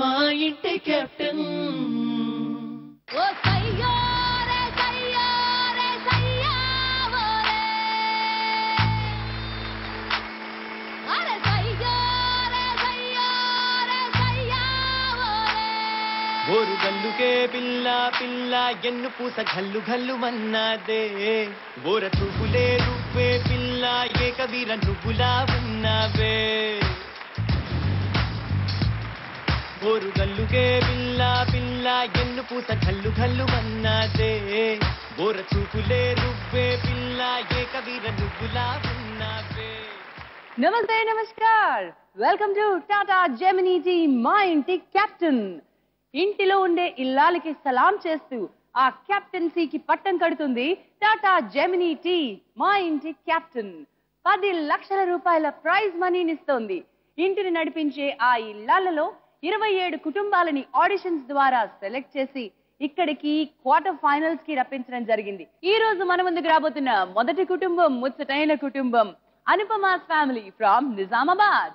మా ఇంటి కెప్టెన్. ఓరు గల్లుకే పిల్ల పిల్ల ఎన్ను పూస గల్లు గల్లు మన్నాదే. ఓర చూపులే రువ్వే పిల్ల ఏకవీర నువ్వులా ఉన్నావే. ఓరు గల్లుకే పిల్ల పిల్ల ఎన్ను పూస గల్లు గల్లు మన్నాదే. ఓర చూపులే రువ్వే పిల్ల ఏకవీర నువ్వులా ఉన్నావే. నమస్తే నమస్కార్, welcome to Tata Gemini tea మా ఇంటి కెప్టెన్. ఇంటిలో ఉండే ఇల్లాలకి సలాం చేస్తూ ఆ కెప్టెన్సీకి పట్టం కడుతుంది టాటా జెమినీ టీ మా ఇంటి కెప్టెన్. 10 లక్షల రూపాయల ప్రైజ్ మనీనిస్తోంది. ఇంటిని నడిపించే ఆ ఇల్లాలలో 27 కుటుంబాలని ఆడిషన్స్ ద్వారా సెలెక్ట్ చేసి ఇక్కడికి క్వార్టర్ ఫైనల్స్ కి రప్పించడం జరిగింది. ఈ రోజు మన ముందుకు రాబోతున్న మొదటి కుటుంబం ముచ్చటైన కుటుంబం అనుపమాస్ ఫ్యామిలీ ఫ్రమ్ నిజామాబాద్.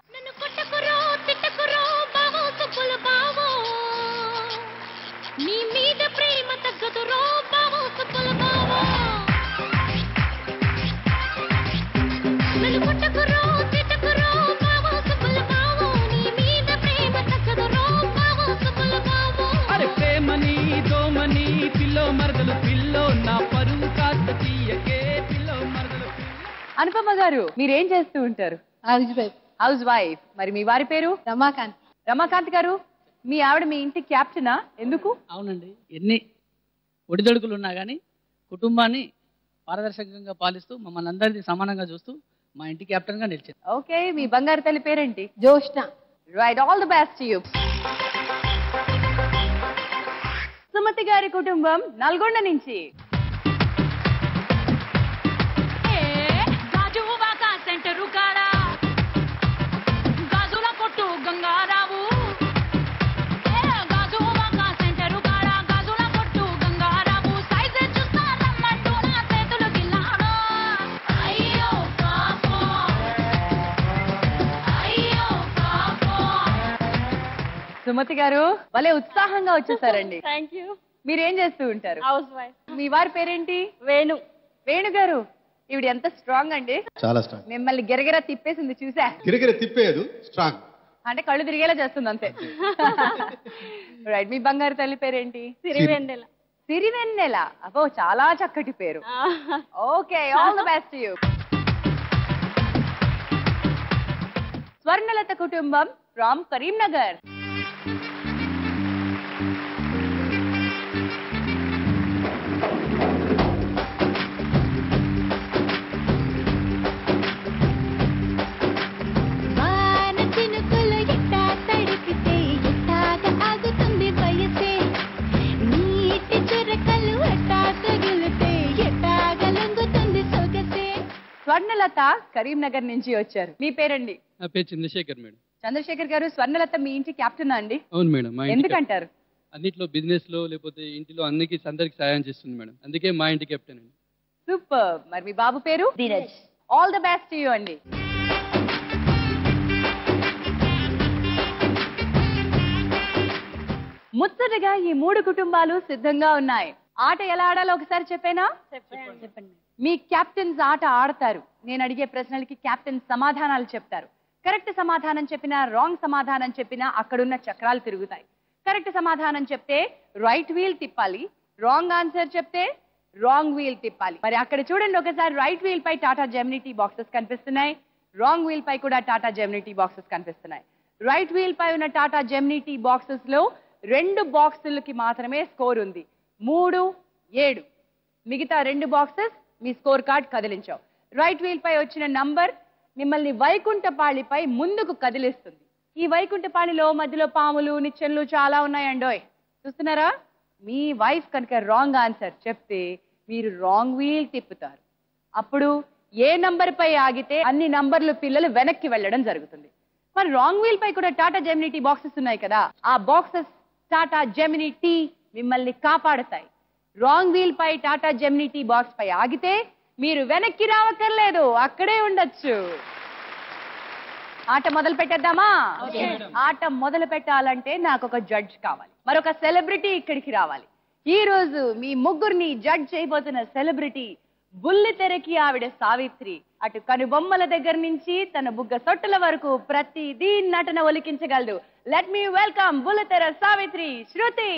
నీ మీద ప్రేమ తగ్గదు రో బావో సుబ్బుల బావో. నన్ను కొట్టకురో తిట్టకురో బావో సుబ్బుల బావో. నీ మీద ప్రేమ తగ్గదు రో బావో సుబ్బుల బావో. అరే ప్రేమని దోమని పిల్లో మరదలు పిల్లో నా పరువు కాస్త తీయకే పిల్లో మరదలు. అనుపమ గారు, మీరేం చేస్తూ ఉంటారు? House wife. మరి మీ వారి పేరు? రమాకాంత్. రమాకాంత్ గారు, మీ ఆవిడ మీ ఇంటి క్యాప్టెనా? ఎందుకు? అవునండి, ఎన్ని ఒడిదొడుకులు ఉన్నా కానీ కుటుంబాన్ని పారదర్శకంగా పాలిస్తూ మమ్మల్ని అందరినీ సమానంగా చూస్తూ మా ఇంటి కెప్టెన్ గా నిలిచింది. ఓకే, మీ బంగారు తల్లి పేరేంటి? Joshna. Right, all the best you. Sumathi గారి కుటుంబం నల్గొండ నుంచి. సెంటర్ కాడ గాజుల కొట్టు గంగారావు. సుమతి గారు భలే ఉత్సాహంగా వచ్చేసారండి. Thank you. మీరేం చేస్తూ ఉంటారు? House wife. మీ వారి పేరేంటి? వేణు. వేణు గారు, ఈవిడ ఎంత స్ట్రాంగ్ అండి. చాలా స్ట్రాంగ్. మిమ్మల్ని గిరగిర తిప్పేసింది చూసా. గిరగిర తిప్పేయదు, స్ట్రాంగ్ అంటే కళ్ళు తిరిగేలా చేస్తుంది అంతే. రైట్, మీ బంగారు తల్లి పేరేంటి? సిరివెన్నెల. సిరివెన్నెల. అబ్బో, చాలా చక్కటి పేరు. Okay, all the best you. Swarnalatha కుటుంబం ఫ్రమ్ కరీంనగర్. స్వర్ణలత కరీంనగర్ నుంచి వచ్చారు. మీ పేరండి? నా పేరు చంద్రశేఖర్ మేడం. చంద్రశేఖర్ గారు, స్వర్ణలత మీ ఇంటి కెప్టెన్ అండి? అవును మేడం. ఎందుకంటారు? అన్నిట్లో బిజినెస్ లో లేకపోతే ఇంటిలో అందరికి సాయం చేస్తుంది మేడం, అందుకే మా ఇంటి కెప్టెన్ అండి. సూపర్. మరి మీ బాబు పేరు? Dheeraj. All the best you అండి. ముచ్చటగా ఈ 3 కుటుంబాలు సిద్ధంగా ఉన్నాయి. ఆట ఎలా ఆడాలో ఒకసారి చెప్పేనా? చెప్పండి. మీ కెప్టెన్స్ ఆట ఆడతారు. నేను అడిగే ప్రశ్నలకి కెప్టెన్ సమాధానాలు చెప్తారు. కరెక్ట్ సమాధానం చెప్పినా, రాంగ్ సమాధానం చెప్పినా అక్కడున్న చక్రాలు తిరుగుతాయి. కరెక్ట్ సమాధానం చెప్తే రైట్ వీల్ తిప్పాలి, రాంగ్ ఆన్సర్ చెప్తే రాంగ్ వీల్ తిప్పాలి. మరి అక్కడ చూడండి ఒకసారి, రైట్ వీల్ పై టాటా జెమినీ టీ బాక్సెస్ కనిపిస్తున్నాయి, రాంగ్ వీల్ పై కూడా టాటా జెమినీ టీ బాక్సెస్ కనిపిస్తున్నాయి. రైట్ వీల్ పై ఉన్న టాటా జెమినీ టీ బాక్సెస్ లో 2 బాక్సులకి మాత్రమే స్కోర్ ఉంది. 3, 7. మిగతా 2 బాక్సెస్ మీ స్కోర్ కార్డ్ కదిలించావు. రైట్ వీల్ పై వచ్చిన నంబర్ మిమ్మల్ని వైకుంఠపాళిపై ముందుకు కదిలిస్తుంది. ఈ వైకుంఠపాళిలో మధ్యలో పాములు, నిచ్చెనలు చాలా ఉన్నాయండోయ్. చూస్తున్నారా? మీ వైఫ్ కనుక రాంగ్ ఆన్సర్ చెప్తే మీరు రాంగ్ వీల్ తిప్పుతారు. అప్పుడు ఏ నంబర్ పై ఆగితే అన్ని నంబర్లు పిల్లలు వెనక్కి వెళ్ళడం జరుగుతుంది. మరి రాంగ్ వీల్ పై కూడా టాటా జెమినీ టీ బాక్సెస్ ఉన్నాయి కదా, ఆ బాక్సెస్ టాటా జెమినీ టీ మిమ్మల్ని కాపాడుతాయి. రాంగ్ వీల్ పై టాటా జెమినీ టీ బాక్స్ పై ఆగితే మీరు వెనక్కి రావక్కర్లేదు, అక్కడే ఉండొచ్చు. ఆట మొదలు పెట్టేద్దామా? ఆట మొదలు పెట్టాలంటే నాకు ఒక జడ్జ్ కావాలి, మరొక సెలబ్రిటీ ఇక్కడికి రావాలి. ఈ రోజు మీ ముగ్గురిని జడ్జ్ చేయబోతున్న సెలబ్రిటీ బుల్లితెరకి ఆవిడ సావిత్రి. అటు కనుబొమ్మల దగ్గర నుంచి తన బుగ్గ సొట్టుల వరకు ప్రతిదీ నటన ఒలికించగలదు. లెట్ మీ వెల్కమ్ బుల్లితెర సావిత్రి శృతి.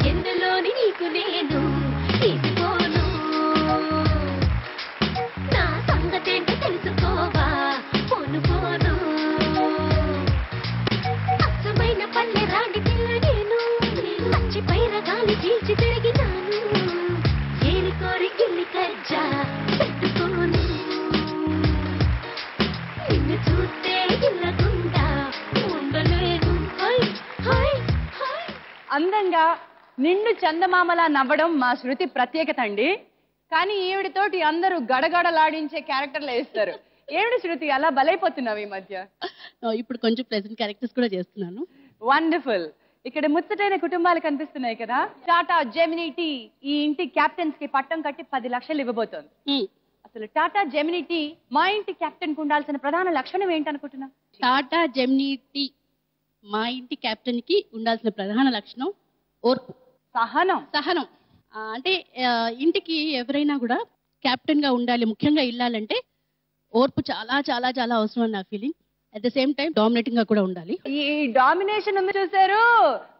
ఎందులోని నీకు నేను ఇదిగోను, నా సంగతేంటో తెలుసుకోవా పోను పోను. అచ్చమైన పల్లె రాణి పిల్ల నేను, పచ్చి పైర గాలి చీల్చి తిరిగినాను. ఏలి కోరి గిల్లి కజ్జా పెట్టుకోను, నిన్ను చూస్తే గిల్లకుండా ఉండలేను. అందంగా నిండు చందమామలా నవ్వడం మా శృతి ప్రత్యేకత అండి. కానీ ఈవిడితోటి అందరూ గడగడలాడించే క్యారెక్టర్లు వేస్తారు. ఏమిటి శృతి అలా బలైపోతున్నావు ఈ మధ్య? ఇప్పుడు కొంచెం ప్రెజెంట్ క్యారెక్టర్స్ కూడా చేస్తున్నాను. వండర్ఫుల్. ఇక్కడ ముచ్చటైన కుటుంబాలు కనిపిస్తున్నాయి కదా. టాటా జెమినీ టీ ఈ ఇంటి క్యాప్టెన్స్ కి పట్టం కట్టి 10 లక్షలు ఇవ్వబోతోంది. అసలు టాటా జెమినీ టీ మా ఇంటి కెప్టెన్ కు ఉండాల్సిన ప్రధాన లక్షణం ఏంటనుకుంటున్నా? టాటా జెమినీ టీ మా ఇంటి కెప్టెన్ కి ఉండాల్సిన ప్రధాన లక్షణం ఓర్పు, సహనం. సహనం అంటే ఇంటికి ఎవరైనా కూడా కెప్టెన్ గా ఉండాలి, ముఖ్యంగా ఇల్లాలంటే ఓర్పు చాలా చాలా చాలా అవసరం అని నా feeling. At the same time dominating గా కూడా ఉండాలి. ఈ డామినేషన్ ఉంది చూసారు,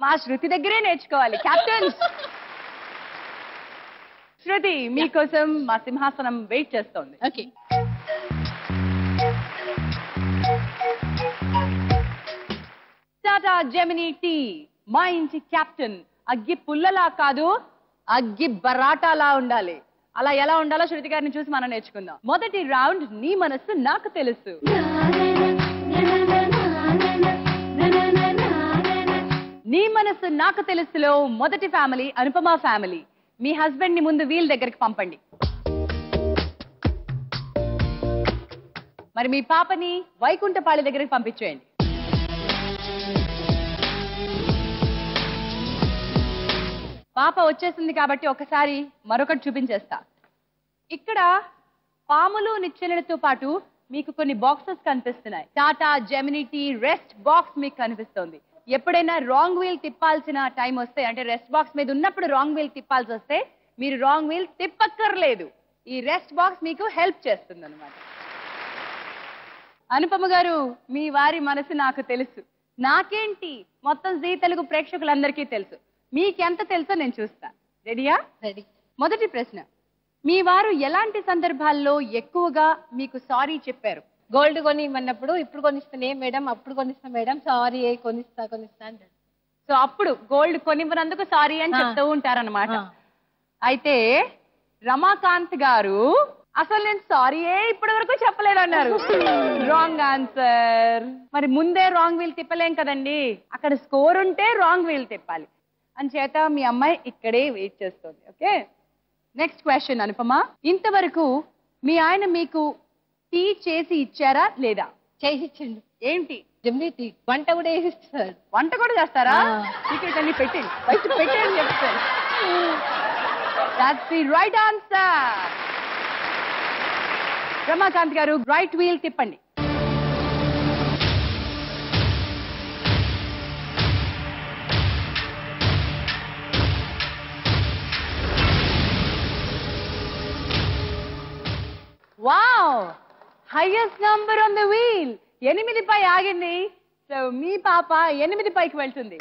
మా శృతి దగ్గరే నేర్చుకోవాలి కెప్టెన్స్. శృతి మీకోసం మా సింహాసనం వెయిట్ చేస్తోంది. ఓకే. టాటా జెమినీ టీ మా ఇంటి కెప్టెన్ అగ్గి పుల్లలా కాదు, అగ్గి బరాటాలా ఉండాలి. అలా ఎలా ఉండాలో శృతి గారిని చూసి మనం నేర్చుకుందాం. మొదటి రౌండ్ నీ మనస్సు నాకు తెలుసు. నీ మనస్సు నాకు తెలుసులో మొదటి ఫ్యామిలీ అనుపమ ఫ్యామిలీ. మీ హస్బెండ్ ని ముందు వీల్ దగ్గరికి పంపండి. మరి మీ పాపని వైకుంఠపాళి దగ్గరికి పంపించేయండి. పాప వచ్చేసింది కాబట్టి ఒకసారి మరొకటి చూపించేస్తా. ఇక్కడ పాములు నిచ్చెనలతో పాటు మీకు కొన్ని బాక్సెస్ కనిపిస్తున్నాయి. Tata Gemini tea rest box మీకు కనిపిస్తోంది. ఎప్పుడైనా రాంగ్ వీల్ తిప్పాల్సిన టైం వస్తే, అంటే రెస్ట్ బాక్స్ మీద ఉన్నప్పుడు రాంగ్ వీల్ తిప్పాల్సి వస్తే మీరు రాంగ్ వీల్ తిప్పక్కర్లేదు. ఈ రెస్ట్ బాక్స్ మీకు హెల్ప్ చేస్తుంది అనమాట. అనుపమ గారు, మీ వారి మనసు నాకు తెలుసు. నాకేంటి, మొత్తం జీ తెలుగు ప్రేక్షకులందరికీ తెలుసు. మీకెంత తెలుసో నేను చూస్తా. రెడీయా? రెడీ. మొదటి ప్రశ్న, మీ వారు ఎలాంటి సందర్భాల్లో ఎక్కువగా మీకు సారీ చెప్పారు? గోల్డ్ కొనివ్వన్నప్పుడు, ఇప్పుడు కొనిస్తానే మేడం, అప్పుడు కొనిస్తా మేడం, సారీ కొనిస్తా అంటారు. సో అప్పుడు గోల్డ్ కొనివ్వనందుకు సారీ అని చెప్తూ ఉంటారన్నమాట. అయితే రమాకాంత్ గారు అసలు నేను సారీ ఇప్పటి వరకు చెప్పలేదన్నారు. Wrong answer. మరి ముందే రాంగ్ వీల్ తిప్పలేం కదండి, అక్కడ స్కోర్ ఉంటే రాంగ్ వీల్ తిప్పాలి. అంచేత మీ అమ్మాయి ఇక్కడే వెయిట్ చేస్తుంది. Okay, next question Anupama. ఇంతవరకు మీ ఆయన మీకు టీ చేసి ఇచ్చారా లేదా? చేసి ఇచ్చిండు. ఏంటి? Gemini tea. వంట కూడా వేసి ఇస్తారు. వంట కూడా చేస్తారా? ఇక్కడ పెట్టండి, ఫస్ట్ పెట్టండి చెప్తారు. That's the right answer. Ramakanth garu right wheel తిప్పండి. Wow, highest number on the wheel. 8 పై ఆగింది. సో మీ పాప 8 పైకి వెళ్తుంది.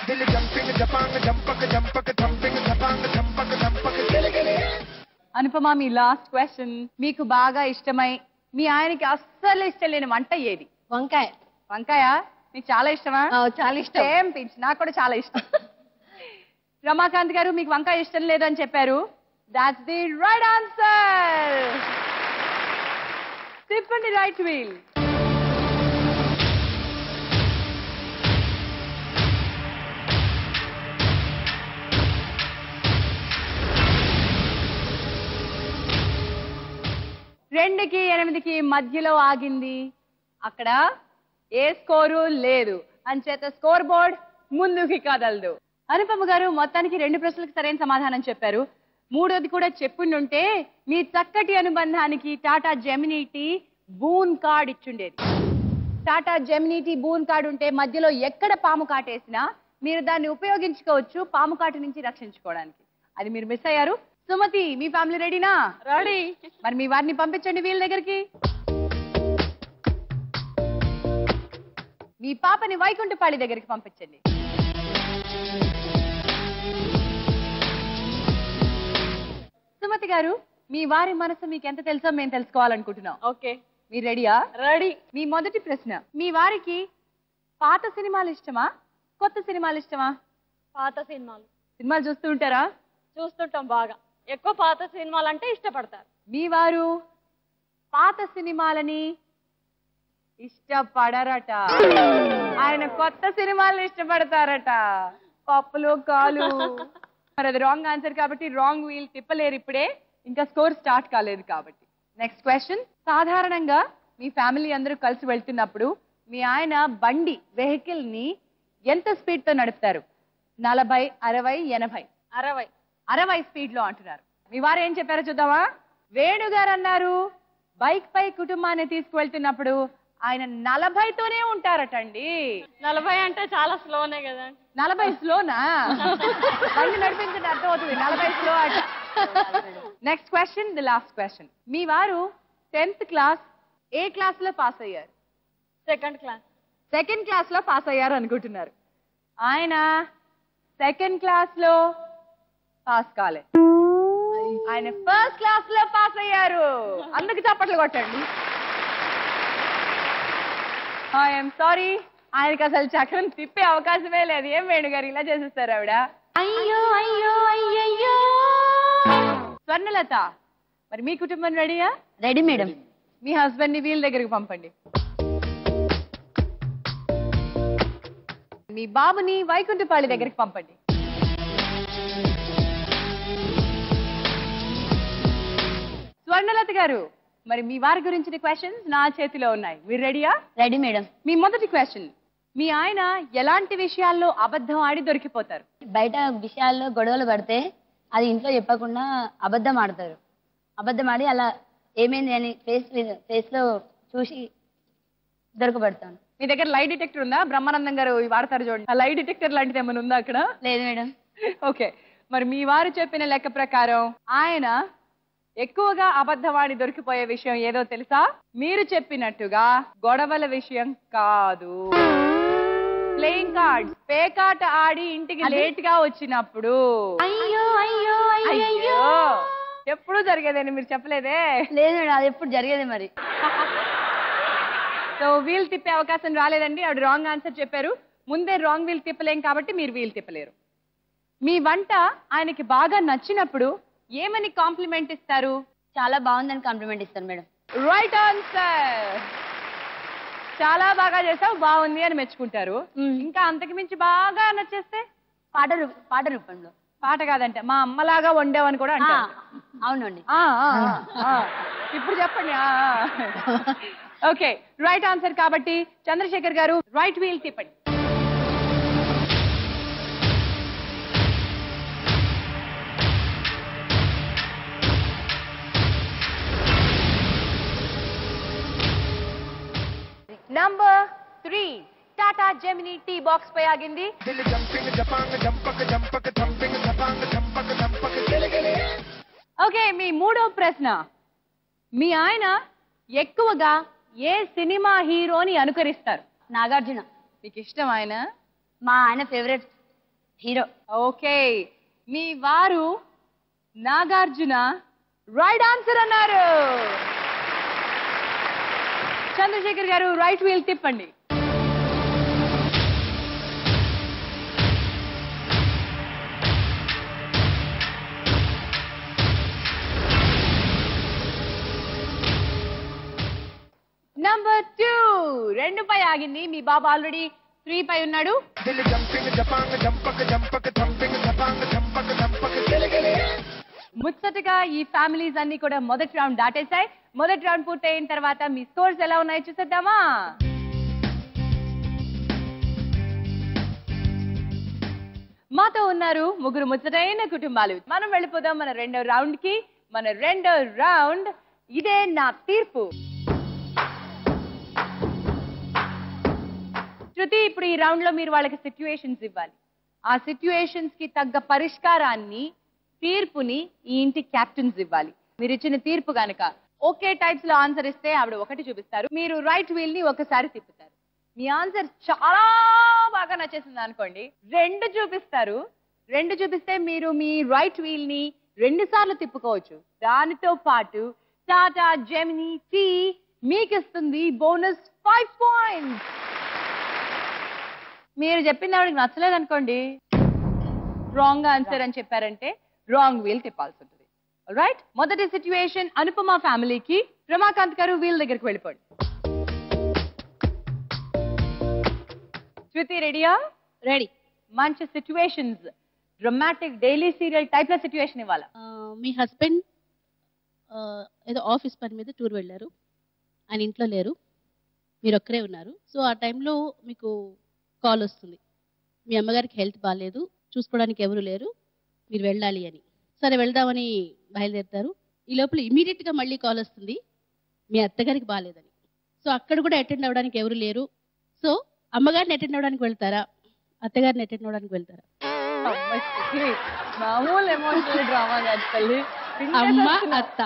అనుపమ, మీ లాస్ట్ క్వశ్చన్. మీకు బాగా ఇష్టమై మీ ఆయనకి అస్సలు ఇష్టం లేని వంట ఏది? వంకాయ. వంకాయ మీకు చాలా ఇష్టమా? చాలా ఇష్టం. సేమ్ పించ్, నాకు కూడా చాలా ఇష్టం. రమాకాంత్ గారు మీకు వంకాయ ఇష్టం లేదు అని చెప్పారు. That's the right answer. తిప్పండి రైట్ వీల్. 2కి 8కి మధ్యలో ఆగింది. అక్కడ ఏ స్కోరు లేదు, అంచేత స్కోర్ బోర్డ్ ముందుకి కదలదు. అనుపమ గారు మొత్తానికి 2 ప్రశ్నలకు సరైన సమాధానం చెప్పారు. 3వది కూడా చెప్పుండుంటే మీ చక్కటి అనుబంధానికి టాటా జెమినిటీ బూన్ కార్డ్ ఇచ్చుండేది. టాటా జెమినిటీ బూన్ కార్డ్ ఉంటే మధ్యలో ఎక్కడ పాము కాటేసినా మీరు దాన్ని ఉపయోగించుకోవచ్చు పాము కాటు నుంచి రక్షించుకోవడానికి. అది మీరు మిస్ అయ్యారు. సుమతి, మీ ఫ్యామిలీ రెడీనా? రెడీ. మరి మీ వారిని పంపించండి వీళ్ళ దగ్గరికి. మీ పాపని వైకుంఠపాళి దగ్గరికి పంపించండి. సుమతి గారు, మీ వారి మనసు మీకు ఎంత తెలుసో మేము తెలుసుకోవాలనుకుంటున్నాం. ఓకే, మీరు రెడీయా? రెడీ. మీ మొదటి ప్రశ్న, మీ వారికి పాత సినిమాలు ఇష్టమా కొత్త సినిమాలు ఇష్టమా? పాత సినిమాలు. సినిమాలు చూస్తూ ఉంటారా? చూస్తుంటాం బాగా. ఎక్కువ పాత సినిమాలు అంటే ఇష్టపడతారు. మీ వారు పాత సినిమాలని ఇష్టపడరట, ఆయన కొత్త సినిమాలను ఇష్టపడతారట. పప్పులు కాలు. మరి అది రాంగ్ ఆన్సర్ కాబట్టి రాంగ్ వీల్ తిప్పలేరు ఇప్పుడే, ఇంకా స్కోర్ స్టార్ట్ కాలేదు కాబట్టి. Next question. సాధారణంగా మీ ఫ్యామిలీ అందరూ కలిసి వెళ్తున్నప్పుడు మీ ఆయన బండి వెహికల్ ని ఎంత స్పీడ్ తో నడుపుతారు? 40, 60, 80? 60. 60 స్పీడ్ లో అంటున్నారు. మీ వారు ఏం చెప్పారో చూద్దామా? వేణుగారు అన్నారు బైక్ పై కుటుంబాన్ని తీసుకువెళ్తున్నప్పుడు ఆయన 40తోనే ఉంటారటండి. 40 అంటే చాలా స్లోనే కదా. 40 స్లోనా? బండి నడిపించండి అర్థమవుతుంది. 40 స్లో అట. Next question, the last question. మీ వారు 10th క్లాస్ ఏ క్లాస్ లో పాస్ అయ్యారు? Second class. సెకండ్ క్లాస్ లో పాస్ అయ్యారు అనుకుంటున్నారు. ఆయన సెకండ్ క్లాస్ లో పాస్ కాలే, ఆయన ఫస్ట్ క్లాస్ లో పాస్ అయ్యారు. అందుకు చప్పట్లు కొట్టండి. ఐఎమ్ సారీ, ఆయనకి అసలు చక్రం తిప్పే అవకాశమే లేదు. ఏం వేణుగారు ఇలా చేసేస్తారు ఆవిడ? అయ్యో అయ్యో అయ్యయ్యో. స్వర్ణలత, మరి మీ కుటుంబం రెడీయా? Ready madam. మీ హస్బెండ్ ని వీళ్ళ దగ్గరికి పంపండి. మీ బాబుని వైకుంఠపాళి దగ్గరికి పంపండి. స్వర్ణలత గారు, మరి మీ వారి గురించిన క్వశ్చన్స్ నా చేతిలో ఉన్నాయి. మీరు రెడీయా? Ready madam. మీ మొదటి క్వశ్చన్, మీ ఆయన ఎలాంటి విషయాల్లో అబద్ధం ఆడి దొరికిపోతారు? బయట విషయాల్లో గొడవలు పడితే అది ఇంట్లో చెప్పకుండా అబద్ధం ఆడతారు. అబద్ధం ఆడి అలా ఏమైంది అని ఫేస్ లో చూసి దొరకబడతాను. మీ దగ్గర లై డిటెక్టర్ ఉందా? బ్రహ్మానందం గారు వాడతారు చూడండి, ఆ లై డిటెక్టర్ లాంటిది ఏమైనా ఉందా అక్కడ? లేదు మేడం. ఓకే, మరి మీ వారు చెప్పిన లెక్క ప్రకారం ఆయన ఎక్కువగా అబద్ధవాడి దొరికిపోయే విషయం ఏదో తెలుసా? మీరు చెప్పినట్టుగా గొడవల విషయం కాదు. ప్లేయింగ్ కార్డ్స్, పేకాట ఆడి ఇంటికి లేట్ గా వచ్చినప్పుడు. అయ్యో అయ్యో అయ్యయ్యో. ఎప్పుడు జరిగేదని మీరు చెప్పలేదే? లేదు మేడం, అది ఎప్పుడు జరిగేది మరి. సో వీల్ తిప్పే అవకాశం రాలేదండి, ఆవిడ రాంగ్ ఆన్సర్ చెప్పారు. ముందే రాంగ్ వీల్ తిప్పలేం కాబట్టి మీరు వీల్ తిప్పలేరు. మీ వంట ఆయనకి బాగా నచ్చినప్పుడు ఏమని కాంప్లిమెంట్ ఇస్తారు? చాలా బాగుందని కాంప్లిమెంట్ ఇస్తాను మేడం. Right answer. చాలా బాగా చేసావు, బాగుంది అని మెచ్చుకుంటారు. ఇంకా అంతకు మించి బాగా నచ్చేస్తే పాట రూపంలో. పాట కాదంటే మా అమ్మలాగా వండావని కూడా అంటారు. అవునండి. ఇప్పుడు చెప్పండి. ఓకే, రైట్ ఆన్సర్ కాబట్టి చంద్రశేఖర్ గారు రైట్ వీల్ తిప్పండి. Number 3 Tata Gemini tea box పై ఆగింది. ఓకే, మీ మూడో ప్రశ్న, మీ ఆయన ఎక్కువగా ఏ సినిమా హీరోని అనుకరిస్తారు? నాగార్జున. మీకు ఇష్టం ఆయన? మా ఆయన ఫేవరెట్ హీరో. ఓకే, మీ వారు నాగార్జున రైట్ ఆన్సర్ అన్నారు. చంద్రశేఖర్ గారు రైట్ వీల్ తిప్పండి. నంబర్ 2 2 పై ఆగింది. మీ బాబు ఆల్రెడీ 3 పై ఉన్నాడు. ముచ్చటగా ఈ ఫ్యామిలీస్ అన్ని కూడా మొదటి రౌండ్ దాటేశాయి. మొదటి రౌండ్ పూర్తయిన తర్వాత మీ స్కోర్స్ ఎలా ఉన్నాయో చూసేద్దామా? మాతో ఉన్నారు ముగ్గురు ముచ్చటైన కుటుంబాలు. మనం వెళ్ళిపోదాం మన రెండో రౌండ్ కి. మన రెండో రౌండ్ ఇదే నా తీర్పు. శృతి, ఇప్పుడు ఈ రౌండ్ లో మీరు వాళ్ళకి సిచ్యువేషన్స్ ఇవ్వాలి. ఆ సిచ్యువేషన్స్ కి తగ్గ పరిష్కారాన్ని, తీర్పుని ఈ ఇంటి క్యాప్టెన్స్ ఇవ్వాలి. మీరు ఇచ్చిన తీర్పు గనక ఒకే టైప్స్ లో ఆన్సర్ ఇస్తే ఆవిడ ఒకటి చూపిస్తారు, మీరు రైట్ వీల్ ని ఒకసారి తిప్పుతారు. మీ ఆన్సర్ చాలా బాగా నచ్చేసింది అనుకోండి, 2 చూపిస్తారు. 2 చూపిస్తే మీరు మీ రైట్ వీల్ ని 2 సార్లు తిప్పుకోవచ్చు. దానితో పాటు టాటా జెమినీ టీ మీకు ఇస్తుంది బోనస్ 5 పాయింట్స్. మీరు చెప్పింది ఆవిడకి నచ్చలేదు అనుకోండి, రాంగ్ ఆన్సర్ అని చెప్పారంటే రాంగ్ వీల్ తిప్పాల్సి ఉంటుంది. రైట్, మొదటి సిచ్యువేషన్ అనుపమ ఫ్యామిలీకి. రమాకాంత్ గారు వీల్ దగ్గరికి వెళ్ళిపోండి. శృతి రెడీయా? రెడీ. మంచి situations, dramatic daily serial type లో సిచ్యువేషన్ ఇవ్వాలా? మీ హస్బెండ్ ఏదో ఆఫీస్ పని మీద టూర్ వెళ్ళారు, ఆయన ఇంట్లో లేరు, మీరు ఒక్కరే ఉన్నారు. సో ఆ టైంలో మీకు కాల్ వస్తుంది, మీ అమ్మగారికి హెల్త్ బాగాలేదు, చూసుకోవడానికి ఎవరు లేరు, మీరు వెళ్ళాలి అని. సరే వెళ్దామని బయలుదేరుతారు. ఈ లోపల ఇమీడియట్గా మళ్ళీ కాల్ వస్తుంది, మీ అత్తగారికి బాగాలేదని. సో అక్కడ కూడా అటెండ్ అవ్వడానికి ఎవరు లేరు. సో అమ్మగారిని అటెండ్ అవ్వడానికి వెళ్తారా, అత్తగారిని అటెండ్ అవ్వడానికి వెళ్తారా? మామూలు ఎమోషనల్ డ్రామా కాదు తల్లి. అమ్మ అత్త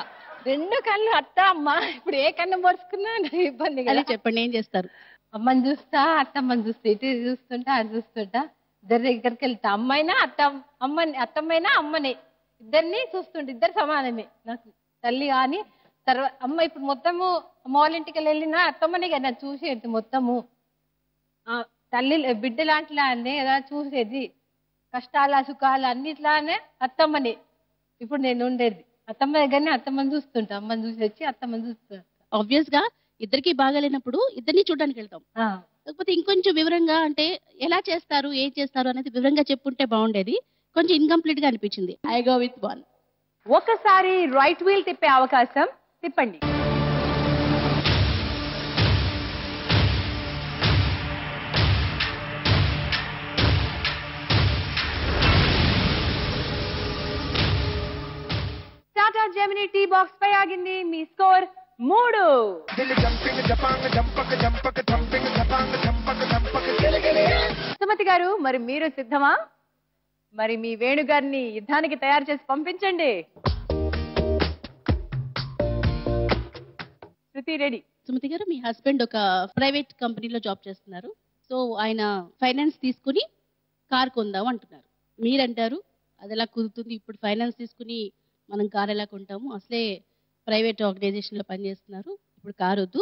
2 కళ్ళు అత్త అమ్మ. ఇప్పుడు ఏ కన్ను పొడుచుకున్నా నాకు ఇబ్బంది అది కదా. చెప్పండి, ఏం చేస్తారు? అమ్మని చూస్తా, అత్తమ్మని చూస్తా, ఇటు చూస్తుంటా, అటు చూస్తుంటా, ఇద్దరి దగ్గరికి వెళ్తా. అమ్మైనా అత్తమ్మైనా అమ్మని, ఇద్దరిని చూస్తుంటే ఇద్దరు సమానమే నాకు. తల్లి కానీ తర్వాత అమ్మ. ఇప్పుడు మొత్తము అమ్మ వాళ్ళ ఇంటికి వెళ్ళినా అత్తమ్మని కదా చూసేది మొత్తము. తల్లి బిడ్డ లాంటిలానే కదా చూసేది, కష్టాల సుఖాలు అన్నిట్లానే అత్తమ్మని. ఇప్పుడు నేను ఉండేది అత్తమ్మ దగ్గరనే, అత్తమ్మని చూస్తుంటా, అమ్మని చూసి వచ్చి అత్తమ్మని చూస్తుంటా. ఆబ్వియస్ గా ఇద్దరికి బాగాలేనప్పుడు ఇద్దరిని చూడడానికి వెళ్తాం. కాకపోతే ఇంకొంచెం వివరంగా, అంటే ఎలా చేస్తారు, ఏం చేస్తారు అనేది వివరంగా చెప్పుంటే బాగుండేది. కొంచెం ఇన్కంప్లీట్ గా అనిపించింది. I go with 1. ఒకసారి రైట్ వీల్ తిప్పే అవకాశం, తిప్పండి. టాటా జెమినీ టీ బాక్స్ పై ఆగింది. మీ స్కోర్ 3. సుమతి గారు, మరి మీరు సిద్ధమా? మరి మీ వేణుగారిని యుద్ధానికి తయారు చేసి పంపించండి. శృతి రెడీ. సుమతి గారు, మీ హస్బెండ్ ఒక ప్రైవేట్ కంపెనీలో జాబ్ చేస్తున్నారు. సో ఆయన ఫైనాన్స్ తీసుకుని కార్ కొందాం అంటున్నారు. మీరంటారు అది ఎలా కుదురుతుంది, ఇప్పుడు ఫైనాన్స్ తీసుకుని మనం కార్ ఎలా కొంటాము, అసలే ప్రైవేట్ ఆర్గనైజేషన్లో పనిచేస్తున్నారు, ఇప్పుడు కార్ వద్దు,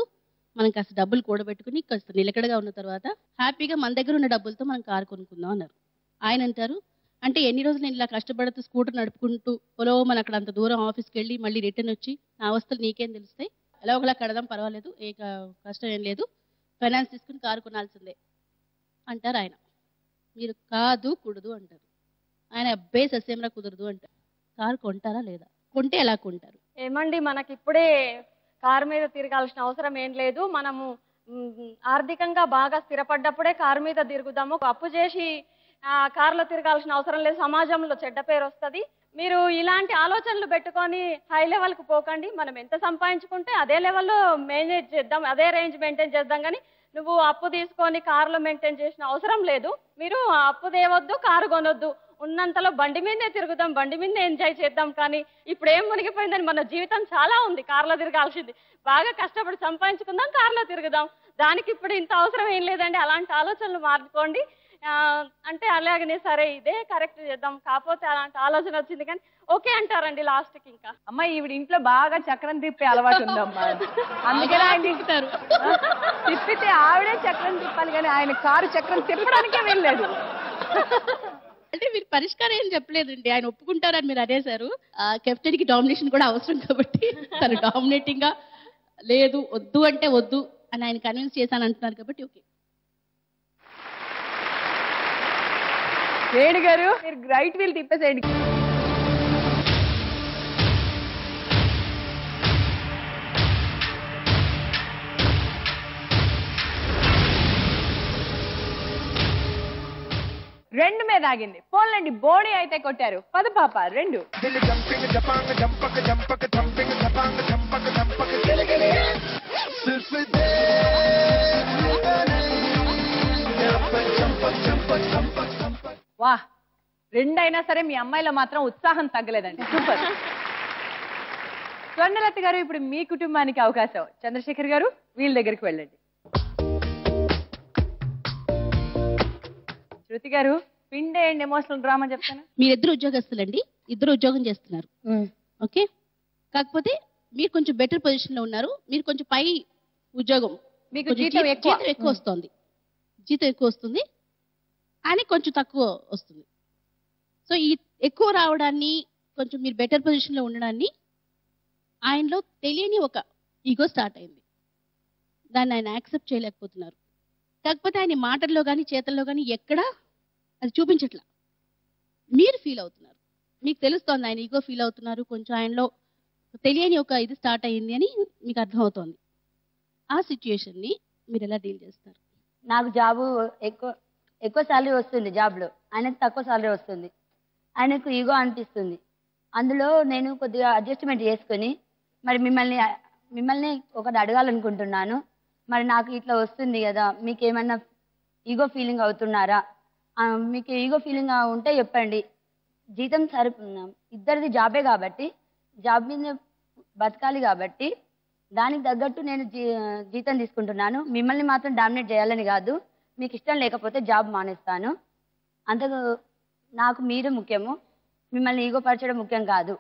మనం కాస్త డబ్బులు కూడబెట్టుకుని కాస్త నిలకడగా ఉన్న తర్వాత హ్యాపీగా మన దగ్గర ఉన్న డబ్బులతో మనం కార్ కొనుక్కుందాం అన్నారు. ఆయన అంటారు, అంటే ఎన్ని రోజులు నేను ఇలా కష్టపడుతూ స్కూటర్ నడుపుకుంటూ మన అక్కడ అంత దూరం ఆఫీస్కి వెళ్ళి మళ్ళీ రిటర్న్ వచ్చి నా అవస్థలు నీకేం తెలుస్తాయి, ఎలా ఒకలా కడదాం, పర్వాలేదు, ఏ కష్టం ఏం లేదు, ఫైనాన్స్ తీసుకుని కారు కొనాల్సిందే అంటారు ఆయన. మీరు కాదు కూడదు అంటారు. ఆయన అబ్బే సస్యంరా కుదరదు అంటారు. కారు కొంటారా లేదా? కొంటే ఎలా కొంటారు? ఏమండి, మనకి ఇప్పుడే కారు మీద తిరగాల్సిన అవసరం ఏం లేదు. మనము ఆర్థికంగా బాగా స్థిరపడ్డప్పుడే కారు మీద తిరుగుదాము. అప్పు చేసి కారులో తిరగాల్సిన అవసరం లేదు, సమాజంలో చెడ్డ పేరు వస్తుంది. మీరు ఇలాంటి ఆలోచనలు పెట్టుకొని హై లెవెల్కి పోకండి. మనం ఎంత సంపాదించుకుంటే అదే లెవెల్లో మేనేజ్ చేద్దాం, అదే రేంజ్ మెయింటైన్ చేద్దాం. కానీ నువ్వు అప్పు తీసుకొని కారులో మెయింటైన్ చేసిన అవసరం లేదు. మీరు అప్పు తేవద్దు, కారు కొనొద్దు, ఉన్నంతలో బండి మీదే తిరుగుదాం, బండి మీదే ఎంజాయ్ చేద్దాం. కానీ ఇప్పుడు ఏం మునిగిపోయిందని, మన జీవితం చాలా ఉంది, కారులో తిరగాల్సింది. బాగా కష్టపడి సంపాదించుకుందాం, కారులో తిరుగుదాం. దానికి ఇప్పుడు ఇంత అవసరం ఏం లేదండి. అలాంటి ఆలోచనలు మార్చుకోండి. అంటే అలాగనే సరే ఇదే కరెక్ట్ చేద్దాం, కాకపోతే అలాంటి ఆలోచన వచ్చింది కానీ ఓకే అంటారండి లాస్ట్కి. ఇంకా అమ్మాయి ఈవిడ ఇంట్లో బాగా చక్రం తిప్పే అలవాటు ఉందమ్మా, అందుకని ఆయన తిప్పుతారు. తిప్పితే ఆవిడే చక్రం తిప్పాలి కానీ ఆయన కారు చక్రం తిప్పడానికే వెళ్ళలేదు. అంటే మీరు పరిష్కారం ఏం చెప్పలేదండి, ఆయన ఒప్పుకుంటారని మీరు అనేసారు. కెప్టెన్ కి డామినేషన్ కూడా అవసరం కాబట్టి తను డామినేటింగ్ గా లేదు, వద్దు అంటే వద్దు అని ఆయన కన్విన్స్ చేశాను అంటున్నారు కాబట్టి ఓకే. వేణు గారు, మీరు రైట్ వీల్ తిప్పేసేయండి. ఆగింది. పోన్లండి, బోడీ అయితే కొట్టారు. పద పాప 2. వా, 2 అయినా సరే మీ అమ్మాయిలో మాత్రం ఉత్సాహం తగ్గలేదండి. సూపర్. స్వర్ణలత గారు, ఇప్పుడు మీ కుటుంబానికి అవకాశం. చంద్రశేఖర్ గారు, వీళ్ళ దగ్గరికి వెళ్ళండి. శృతి గారు, పిండే అండ్ ఎమోషనల్ డ్రామా చెప్తాను. మీరిద్దరు ఉద్యోగస్తులండి, ఇద్దరు ఉద్యోగం చేస్తున్నారు. ఓకే, కాకపోతే మీరు కొంచెం బెటర్ పొజిషన్ లో ఉన్నారు. మీరు కొంచెం పై ఉద్యోగం, మీకు జీతం ఎక్కువ వస్తుంది. జీతం ఎక్కువ వస్తుంది అని కొంచెం తక్కువ వస్తుంది. సో ఈ ఎక్కువ రావడాన్ని, కొంచెం మీరు బెటర్ పొజిషన్ లో ఉండడాన్ని ఆయనలో తెలియని ఒక ఈగో స్టార్ట్ అయింది. దాన్ని ఆయన యాక్సెప్ట్ చేయలేకపోతున్నారు. కాకపోతే ఆయన మాటల్లో కానీ చేతల్లో కానీ ఎక్కడా అది చూపించట్లా. మీరు ఫీల్ అవుతున్నారు, మీకు తెలుస్తోంది ఆయన ఈగో ఫీల్ అవుతున్నారు. కొంచెం ఆయనలో తెలియని ఒక ఇది స్టార్ట్ అయ్యింది అని మీకు అర్థమవుతోంది. ఆ సిచ్యుయేషన్ని మీరు ఎలా డీల్ చేస్తారు? నాకు జాబు ఎక్కువ శాలరీ వస్తుంది జాబ్లో, ఆయనకు తక్కువ శాలరీ వస్తుంది. ఆయనకు ఈగో అనిపిస్తుంది. అందులో నేను కొద్దిగా అడ్జస్ట్మెంట్ చేసుకొని మరి మిమ్మల్ని ఒకటి అడగాలనుకుంటున్నాను. మరి నాకు ఇట్లా వస్తుంది కదా, మీకు ఏమన్నా ఈగో ఫీలింగ్ అవుతున్నారా? మీకు ఈగో ఫీలింగ్ ఉంటే చెప్పండి. జీతం ఇద్దరిది జాబే కాబట్టి, జాబ్ మీద బతకాలి కాబట్టి దానికి తగ్గట్టు నేను జీతం తీసుకుంటున్నాను. మిమ్మల్ని మాత్రం డామినేట్ చేయాలని కాదు, మీకు ఇష్టం లేకపోతే జాబ్ మానేస్తాను. అంతకు నాకు మీరు ముఖ్యము, మిమ్మల్ని ఈగో పరచడం ముఖ్యం కాదు.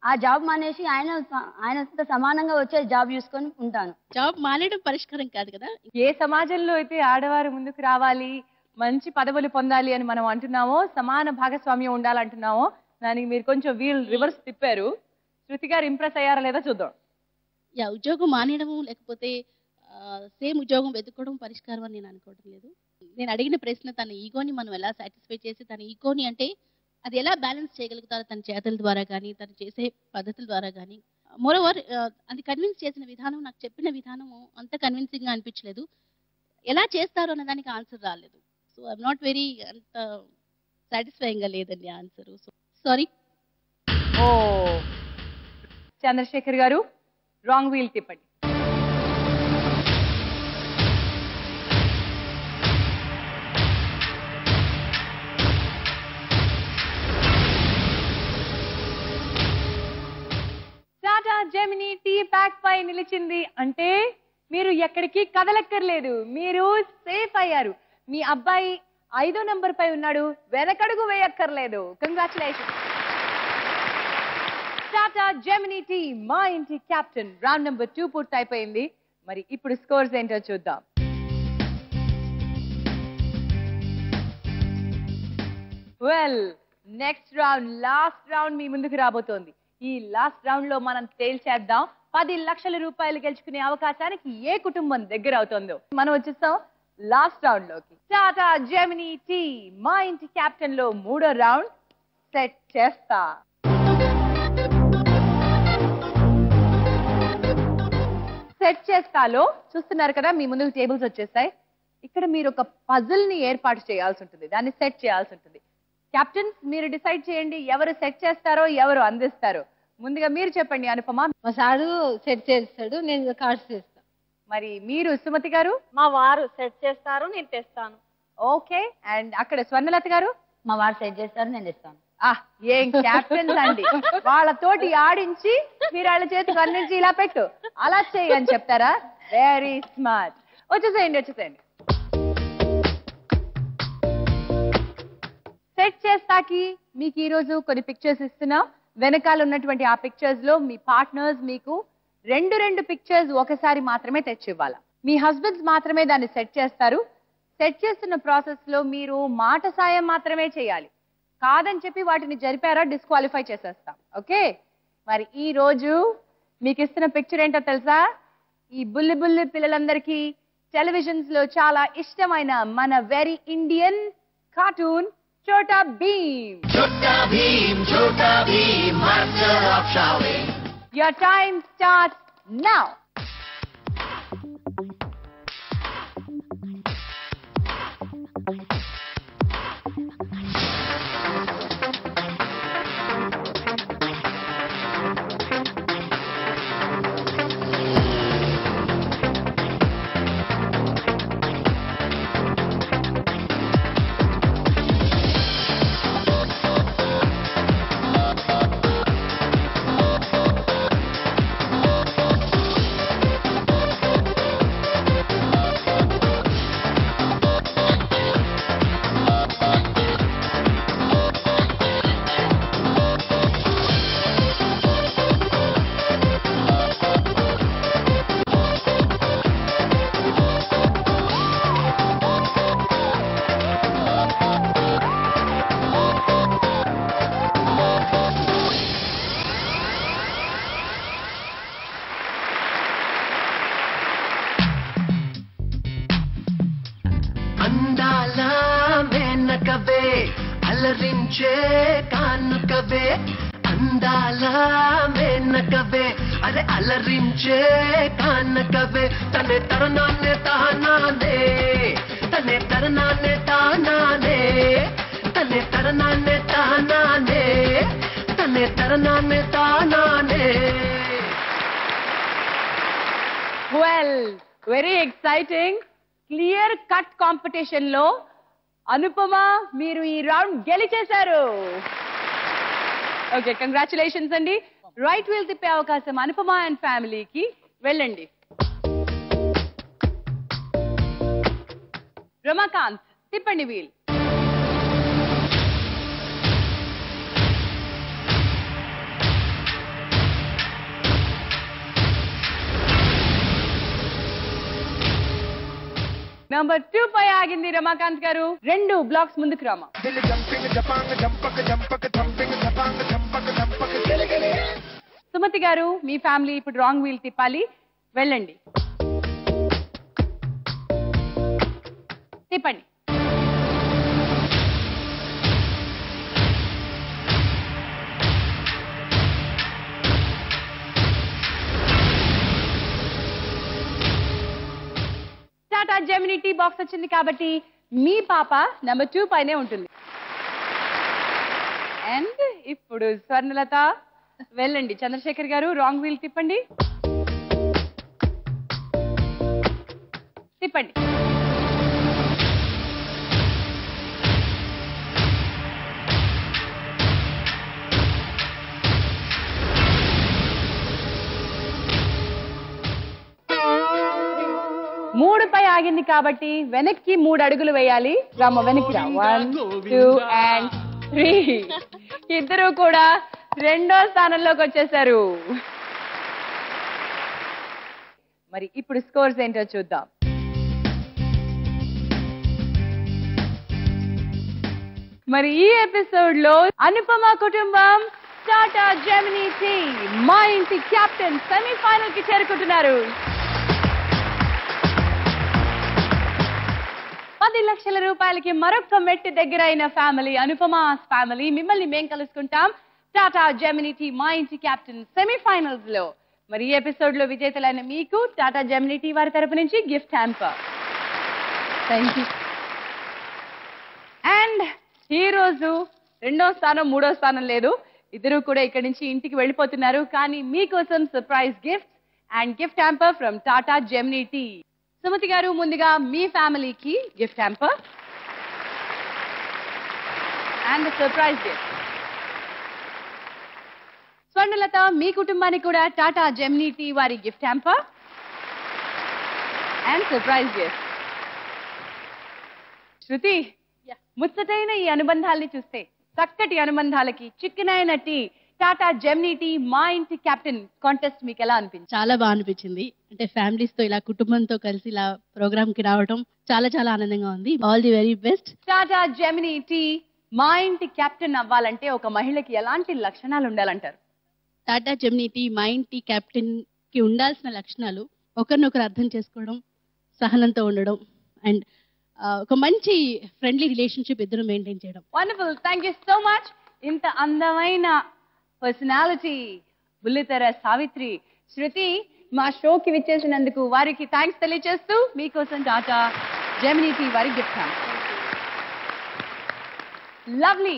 ఆ జాబ్ మానేసి ఆయనతో సమానంగా వచ్చే జాబ్ చూసుకొని ఉంటాను. జాబ్ మానేయడం పరిష్కారం కాదు కదా. ఏ సమాజంలో అయితే ఆడవారు ముందుకు రావాలి, మంచి పదవులు పొందాలి అని మనం అంటున్నామో, సమాన భాగస్వామ్యం ఉండాలంటున్నామో, దానికి మీరు కొంచెం వీల్ రివర్స్ తిప్పారు. శృతి గారు ఇంప్రెస్ అయ్యారా లేదా చూద్దాం. ఉద్యోగం మానేయడము లేకపోతే సేమ్ ఉద్యోగం వెతుక్కోవడం పరిష్కారం అని నేను అనుకోవడం లేదు. నేను అడిగిన ప్రశ్న, తన ఈగోని మనం ఎలా సాటిస్ఫై చేసి, తన ఈగోని అంటే అది ఎలా బ్యాలెన్స్ చేయగలుగుతారో తన చేతల ద్వారా కానీ, తను చేసే పద్ధతుల ద్వారా కానీ. మోరోవర్ అది కన్విన్స్ చేసిన విధానం, నాకు చెప్పిన విధానం అంత కన్విన్సింగ్ గా అనిపించలేదు. ఎలా చేస్తారో అన్న దానికి ఆన్సర్ రాలేదు. సో ఐఎమ్ నాట్ వెరీ అంత సాటిస్ఫైయింగ్ గా లేదండి answer. So sorry. Oh, Chandrashekar garu, wrong wheel తిప్పండి. టాటా జెమినీ టీ ప్యాక్ పై నిలిచింది అంటే మీరు ఎక్కడికి కదలక్కర్లేదు, మీరు సేఫ్ అయ్యారు. మీ అబ్బాయి 5వ నంబర్ పై ఉన్నాడు, వెనకడుగు వేయక్కర్లేదు. కంగ్రాచులేషన్. టాటా జెమినీ టీ, మా ఇంటి కెప్టెన్. రౌండ్ నెంబర్ 2 పూర్తి అయిపోయింది. మరి ఇప్పుడు స్కోర్స్ ఏంటో చూద్దాం. Well, next round, last round మీ ముందుకు రాబోతోంది. ఈ లాస్ట్ రౌండ్ లో మనం తేల్చేద్దాం 10 లక్షల రూపాయలు గెలుచుకునే అవకాశానికి ఏ కుటుంబం దగ్గర అవుతుందో. మనం వచ్చేస్తాం లాస్ట్ రౌండ్ లోకి. టాటా జెమినీ టీ, మా ఇంటి కెప్టెన్ లో 3వ రౌండ్ సెట్ చేస్తా. సెట్ చేస్తాలో చూస్తున్నారు కదా, మీ ముందుకు టేబుల్స్ వచ్చేస్తాయి. ఇక్కడ మీరు ఒక పజిల్ ని ఏర్పాటు చేయాల్సి ఉంటుంది, దాన్ని సెట్ చేయాల్సి ఉంటుంది. కెప్టెన్స్, మీరు డిసైడ్ చేయండి ఎవరు సెట్ చేస్తారో ఎవరు అందిస్తారో. ముందుగా మీరు చెప్పండి అనుపమ. మా సారు సెట్ చేస్తాడు, నేను కార్డ్స్ చేస్తా. మరి మీరు సుమతి గారు? మా వారు సెట్ చేస్తారు, నేను తెస్తాను. ఓకే. అండ్ అక్కడ స్వర్ణలత గారు? మా వారు సెట్ చేస్తారు, నేను ఇస్తాను. ఏం క్యాప్టెన్స్ అండి, వాళ్ళతోటి ఆడించి మీరు వాళ్ళ చేతికి అందించి ఇలా పెట్టు, అలా చేయి అని చెప్తారా? Very smart. వచ్చేసేయండి. సెట్ చేస్తాకి మీకు ఈ రోజు కొన్ని పిక్చర్స్ ఇస్తున్నాం. వెనకాల ఉన్నటువంటి ఆ పిక్చర్స్ లో మీ పార్ట్నర్స్ మీకు రెండు పిక్చర్స్ ఒకసారి మాత్రమే తెచ్చివ్వాలి. మీ హస్బెండ్స్ మాత్రమే దాన్ని సెట్ చేస్తారు. సెట్ చేస్తున్న ప్రాసెస్ లో మీరు మాట సాయం మాత్రమే చేయాలి. కాదని చెప్పి వాటిని జరిపారా డిస్క్వాలిఫై చేసేస్తాం. ఓకే. మరి ఈ రోజు మీకు ఇస్తున్న పిక్చర్ ఏంటో తెలుసా? ఈ బుల్లి పిల్లలందరికీ టెలివిజన్స్ లో చాలా ఇష్టమైన మన very Indian cartoon Chota Bheem. Chota Bheem, master of shouting. Your time starts now. అలరించే కానుకవే అందాల మేనకవే అరే అలరించే కానుకవే తనే తరుణాన్నే తానానే తనే తరుణాన్నే తానానే తనే తరుణాన్నే తానానే తనే తరుణాన్నే తానానే. Well, very exciting. Clear cut competition లో అనుపమ మీరు ఈ రౌండ్ గెలిచేశారు. ఓకే, కంగ్రాచులేషన్స్ అండి. రైట్ వీల్ తిప్పే అవకాశం అనుపమ అండ్ ఫ్యామిలీకి. వెళ్ళండి. రమాకాంత్, తిప్పండి వీల్. నంబర్ 2 పై ఆగింది రమాకాంత్ గారు. 2 బ్లాక్స్ ముందుకు రామా. సుమతి గారు, మీ ఫ్యామిలీ ఇప్పుడు రాంగ్ వీల్ తిప్పాలి. వెళ్ళండి. తిప్పండి. టాటా జెమినీ టీ బాక్స్ వచ్చింది కాబట్టి మీ పాప నెంబర్ 2 పైనే ఉంటుంది. అండ్ ఇప్పుడు స్వర్ణలత, వెళ్ళండి. చంద్రశేఖర్ గారు, రాంగ్ వీల్ తిప్పండి. తిప్పండి. మూడు పై ఆగింది కాబట్టి వెనక్కి 3 అడుగులు వేయాలి. రామ, వెనక్కి రా. 1, 2 and 3. ఇద్దరు కూడా 2వ స్థానంలోకి వచ్చేసారు. మరి ఇప్పుడు స్కోర్స్ ఏంటో చూద్దాం. మరి ఈ ఎపిసోడ్ లో అనుపమ కుటుంబం టాటా జెమినీ టీ మా ఇంటి కెప్టెన్ సెమీఫైనల్ కి చేరుకుంటున్నారు. 10 లక్షల రూపాయలకి మరొక మెట్టు దగ్గర అయిన ఫ్యామిలీ అనుపమాస్ ఫ్యామిలీ. మిమ్మల్ని మేం కలుసుకుంటాం టాటా జెమినీ టీ మా ఇంటి కెప్టెన్ సెమీఫైనల్స్ లో. మరి ఈ ఎపిసోడ్ లో విజేతలైన మీకు టాటా జెమినీ టీ వారి తరపు నుంచి gift hamper. Thank you. And ఈ రోజు 2వ స్థానం 3వ స్థానం లేదు, ఇద్దరు కూడా ఇక్కడి నుంచి ఇంటికి వెళ్ళిపోతున్నారు. కానీ మీకోసం surprise gift and gift hamper from Tata Gemini tea. Sumathi garu, ముందుగా మీ ఫ్యామిలీకి gift hamper and surprise gift. Swarnalatha, మీ కుటుంబానికి కూడా టాటా జెమినీ టీ వారి gift hamper and surprise gift. Shruti, ముచ్చటైన ఈ అనుబంధాల్ని చూస్తే చక్కటి అనుబంధాలకి చిక్కనైన టీ టాటా జెమినీ టీ మా ఇంటి కెప్టెన్ కాంటెస్ట్ మీకు ఎలా అనిపించింది? చాలా బాగా అనిపించింది. అంటే ఫ్యామిలీస్ తో ఇలా కుటుంబంతో కలిసి ఇలా ప్రోగ్రామ్ కి రావడం చాలా చాలా ఆనందంగా ఉంది. All the very best. Tata Gemini tea మా ఇంటి కెప్టెన్ అవ్వాలంటే ఒక మహిళకి ఎలాంటి లక్షణాలు ఉండాలంటారు? టాటా జెమినీ టీ మా ఇంటి కెప్టెన్ కి ఉండాల్సిన లక్షణాలు ఒకరినొకరు అర్థం చేసుకోవడం, సహనంతో ఉండడం అండ్ ఒక మంచి ఫ్రెండ్లీ రిలేషన్షిప్ ఇద్దరు మెయింటైన్ చేయడం. Wonderful, thank you so much. ఇంత అందమైన పర్సనాలిటీ బుల్లితెర సావిత్రి శృతి మా షోకి విచ్చేసినందుకు వారికి థ్యాంక్స్ తెలియజేస్తూ మీకోసం టాటా జెమినీ టీ వారి గిఫ్ట్ హ్యాంపర్. లవ్లీ,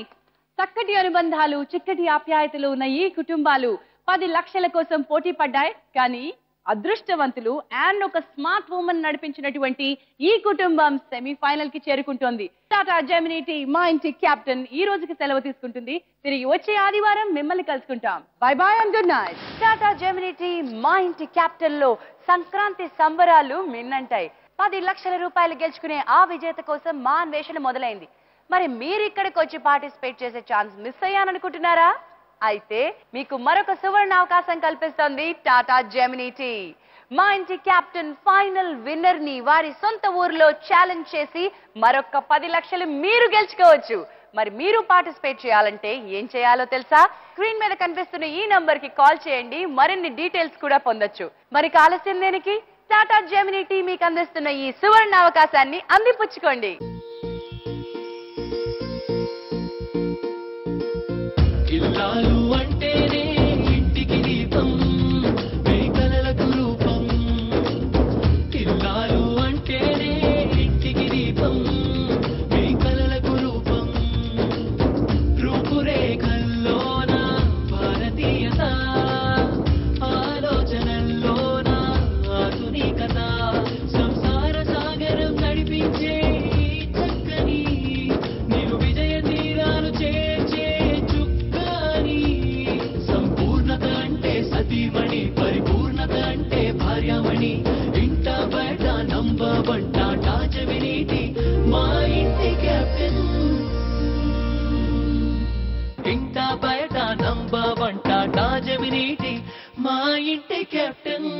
చక్కటి అనుబంధాలు, చిక్కటి ఆప్యాయతలు ఉన్న ఈ కుటుంబాలు 10 లక్షల కోసం పోటీ పడ్డాయి. కానీ అదృష్టవంతులు అండ్ ఒక స్మార్ట్ ఉమెన్ నడిపించినటువంటి ఈ కుటుంబం సెమీఫైనల్ కి చేరుకుంటోంది. టాటా జెమినీ టీ మా ఇంటి కెప్టెన్ ఈ రోజుకి సెలవు తీసుకుంటుంది. తిరిగి వచ్చే ఆదివారం మిమ్మల్ని కలుసుకుంటాం. Bye bye and good night. Tata Gemini tea మా ఇంటి కెప్టెన్ లో సంక్రాంతి సంబరాలు మిన్నంటాయి. 10 లక్షల రూపాయలు గెలుచుకునే ఆ విజేత కోసం మా అన్వేషణ మొదలైంది. మరి మీరు ఇక్కడికి వచ్చి పార్టిసిపేట్ చేసే ఛాన్స్ మిస్ అయ్యాననుకుంటున్నారా? అయితే మీకు మరొక సువర్ణ అవకాశం కల్పిస్తోంది టాటా జెమినీ టీ. మా ఇంటి కెప్టెన్ ఫైనల్ విన్నర్ ని వారి సొంత ఊర్లో ఛాలెంజ్ చేసి మరొక 10 లక్షలు మీరు గెలుచుకోవచ్చు. మరి మీరు పార్టిసిపేట్ చేయాలంటే ఏం చేయాలో తెలుసా? స్క్రీన్ మీద కనిపిస్తున్న ఈ నంబర్ కి కాల్ చేయండి. మరిన్ని డీటెయిల్స్ కూడా పొందొచ్చు. మరి ఆలస్యం దేనికి? టాటా జెమినీ టీ మీకు అందిస్తున్న ఈ సువర్ణ అవకాశాన్ని అందిపుచ్చుకోండి. ఇల్లాలు అంటేనే ఇంటికి దీపం మీ కలలకు రూపం ఇల్లాలు అంటేనే ఇంటికి దీపం మీ కలలకు రూపం రూపురేఖల్లోన భారతీయత ఆలోచనల్లోన ఆధునికత సంసార సాగరం నడిపించే చక్కని నేను విజయ తీరాలు చేర్చే చుక్కని సంపూర్ణత అంటే సతీమణి పరిపూర్ణత అంటే భార్యామణి ఇంట బయట నంబబంట టాజమినీటి మా ఇంటి కెప్టెన్ ఇంట బయట నంబబంట టాజమినీటి మా ఇంటి కెప్టెన్